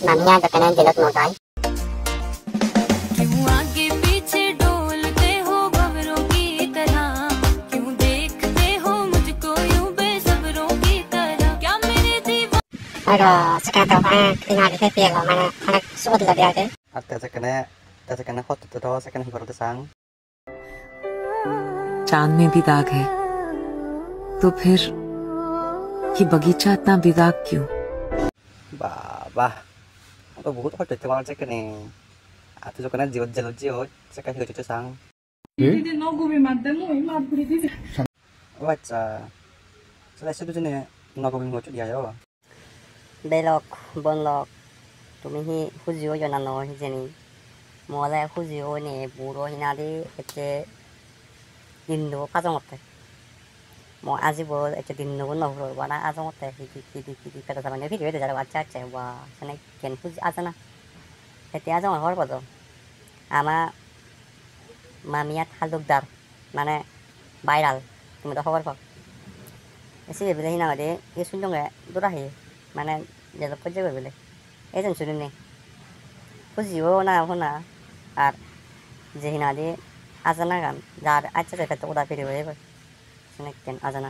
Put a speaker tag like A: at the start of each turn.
A: मामिया तो कहना दिलत मोटाई
B: क्यों आगे पीछे डोलते हो भंवरों की तरह, क्यों देखते हो मुझको यूं बेसब्रों की तरह, क्या मेरे दीवार
A: अरे sekarang tahu ina di TV lo mana anak suat lebih ada
C: त्याचा कने होत तो सेकंड बरोबर सांग
D: चांद में भी दाग है तो फिर ये बगीचा इतना बेदाग क्यों?
C: बाबा तो बहुत होत तो वाला सेकंड आता जो कने जीव जल जीव सेकंड होत तो सांग वाचा सलाह से तुझे नगो बिन होत दिया जाओ
E: Belok, bonlok, tumihi huzio yo nano hijeni. Mola huzio ni buro hinadi ete dinno kazongote. Mo azi buro ete dinno no buro wana azongote hidi kata sama ne video de jara baca acha wa sana ken huzi azana. Ete azon hor bodo. Ama mamiat halukdar mane viral তুমি তো খবর পাও এসে বেলে হিনা দে এ সুন্দর দরাহি মানে যেটা পর্যায়ে বেলে এজন শুনুন নে বুঝিও না হনা আর যে হিনা দে আজানা গান যার আচ্ছা যেটা তো ওদা ফিরে হয়ে গেল শুনে কেন আজানা